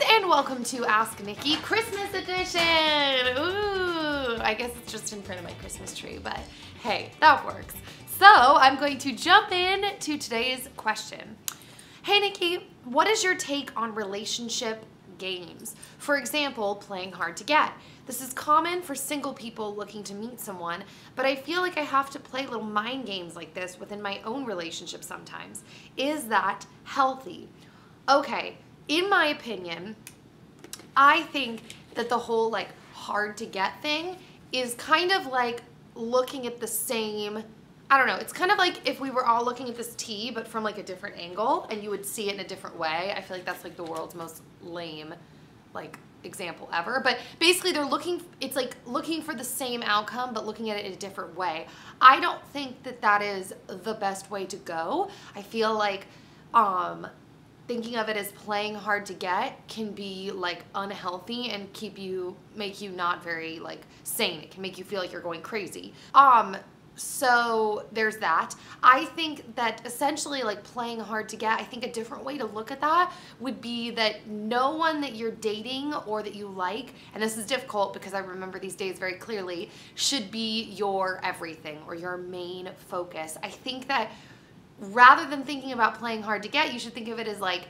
and welcome to Ask Nikki Christmas Edition. Ooh, I guess it's just in front of my Christmas tree, but hey, that works. So I'm going to jump in to today's question. Hey Nikki, what is your take on relationship games? For example, playing hard to get. This is common for single people looking to meet someone, but I feel like I have to play little mind games like this within my own relationship sometimes. Is that healthy? Okay, in my opinion, I think that the whole like hard to get thing is kind of like looking at the same, I don't know, it's kind of like if we were all looking at this T but from like a different angle and you would see it in a different way. I feel like that's like the world's most lame like example ever, but basically they're looking, it's like looking for the same outcome but looking at it in a different way. I don't think that that is the best way to go. I feel like thinking of it as playing hard to get can be like unhealthy and make you not very like sane. It can make you feel like you're going crazy. So there's that. I think that essentially like playing hard to get, I think a different way to look at that would be that no one that you're dating or that you like, and this is difficult because I remember these days very clearly, should be your everything or your main focus. I think that rather than thinking about playing hard to get, you should think of it as like,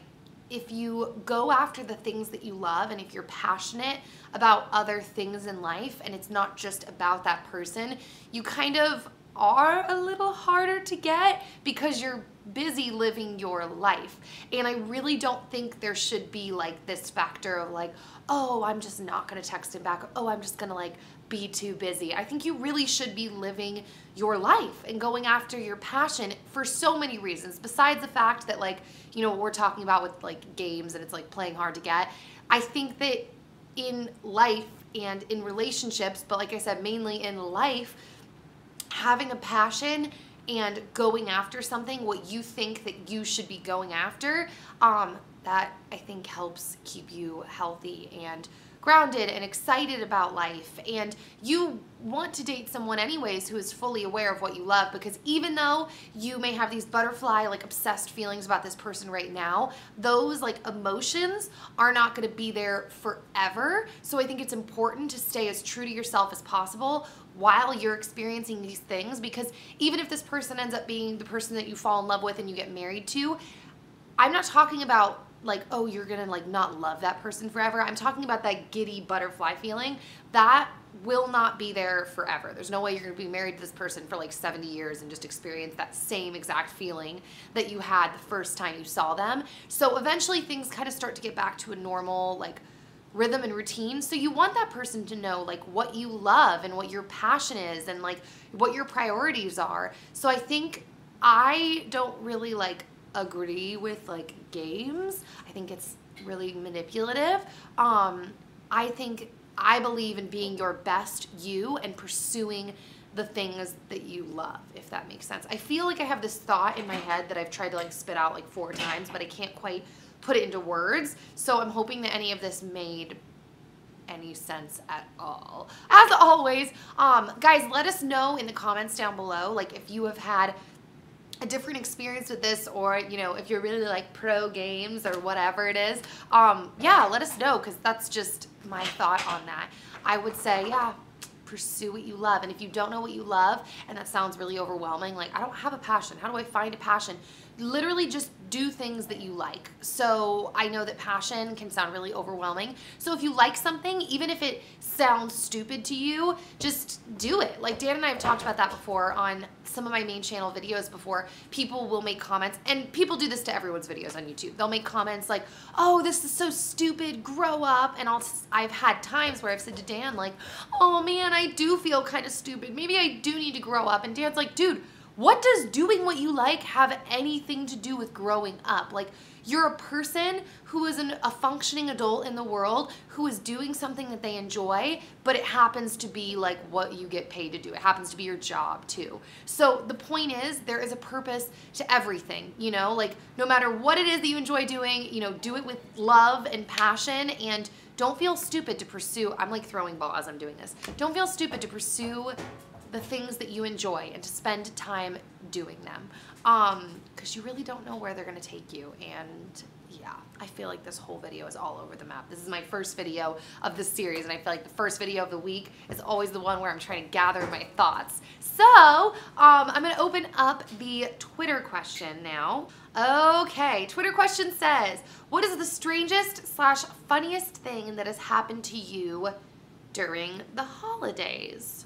if you go after the things that you love and if you're passionate about other things in life and it's not just about that person, you kind of are a little harder to get because you're busy living your life. And I really don't think there should be like this factor of like, oh, I'm just not gonna text him back. Oh, I'm just gonna like be too busy. I think you really should be living your life and going after your passion for so many reasons, besides the fact that like, you know, what we're talking about with like games and it's like playing hard to get. I think that in life and in relationships, but like I said, mainly in life, having a passion and going after something, what you think that you should be going after, that I think helps keep you healthy and grounded and excited about life. And you want to date someone anyways who is fully aware of what you love, because even though you may have these butterfly like obsessed feelings about this person right now, those like emotions are not going to be there forever. So I think it's important to stay as true to yourself as possible while you're experiencing these things, because even if this person ends up being the person that you fall in love with and you get married to, I'm not talking about like, oh, you're gonna like not love that person forever. I'm talking about that giddy butterfly feeling. That will not be there forever. There's no way you're gonna be married to this person for like 70 years and just experience that same exact feeling that you had the first time you saw them. So eventually things kind of start to get back to a normal like rhythm and routine. So you want that person to know like what you love and what your passion is and like what your priorities are. So I think I don't really like agree with like games. I think it's really manipulative. I believe in being your best you and pursuing the things that you love, if that makes sense. I feel like I have this thought in my head that I've tried to like spit out like 4 times, but I can't quite put it into words. So I'm hoping that any of this made any sense at all. As always, guys, let us know in the comments down below, like if you have had a different experience with this, or you know, if you're really like pro games or whatever it is. Yeah, let us know, because that's just my thought on that. I would say, yeah, pursue what you love. And if you don't know what you love, and that sounds really overwhelming, like I don't have a passion, how do I find a passion? Literally just do things that you like. So I know that passion can sound really overwhelming. So if you like something, even if it sounds stupid to you, just do it. Like Dan and I have talked about that before on some of my main channel videos before. People will make comments, and people do this to everyone's videos on YouTube. They'll make comments like, oh, this is so stupid, grow up. And I've had times where I've said to Dan like, oh man, I do feel kind of stupid. Maybe I do need to grow up. And Dan's like, dude, what does doing what you like have anything to do with growing up? Like, you're a person who is a functioning adult in the world who is doing something that they enjoy, but it happens to be like what you get paid to do. It happens to be your job too. So the point is, there is a purpose to everything, you know, like no matter what it is that you enjoy doing, you know, do it with love and passion, and don't feel stupid to pursue. I'm like throwing ball as I'm doing this. Don't feel stupid to pursue the things that you enjoy and to spend time doing them, because you really don't know where they're going to take you. And Yeah, I feel like this whole video is all over the map. This is my first video of the series, and I feel like the first video of the week is always the one where I'm trying to gather my thoughts. So, I'm gonna open up the Twitter question now. Okay, Twitter question says, what is the strangest / funniest thing that has happened to you during the holidays?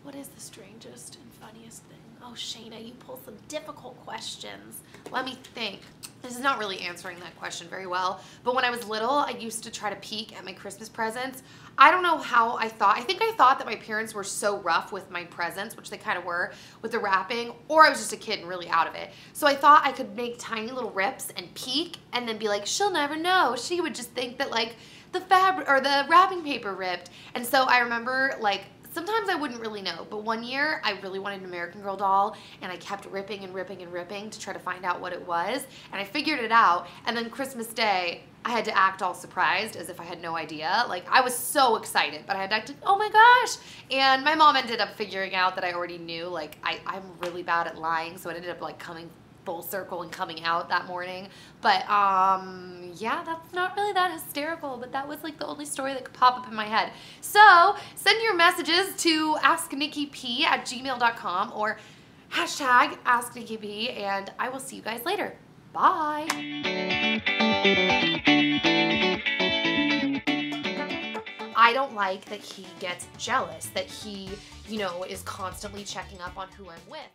What is the strangest and funniest thing? Oh, Shayna, you pull some difficult questions. Let me think. This is not really answering that question very well, but when I was little, I used to try to peek at my Christmas presents. I don't know how I think I thought that my parents were so rough with my presents, which they kind of were with the wrapping, or I was just a kid and really out of it. So I thought I could make tiny little rips and peek and then be like, she'll never know. She would just think that like the fabric or the wrapping paper ripped. And so I remember like, sometimes I wouldn't really know, but one year I really wanted an American Girl doll and I kept ripping and ripping and ripping to try to find out what it was, and I figured it out, and then Christmas Day I had to act all surprised as if I had no idea. Like I was so excited, but I had to act like, oh my gosh, and my mom ended up figuring out that I already knew. Like I'm really bad at lying, so it ended up like coming full circle and coming out that morning. But yeah, that's not really that hysterical, but that was like the only story that could pop up in my head. So send your messages to asknikkiP@gmail.com or hashtag asknikkiP, and I will see you guys later. Bye. I don't like that he gets jealous, that he, you know, is constantly checking up on who I'm with.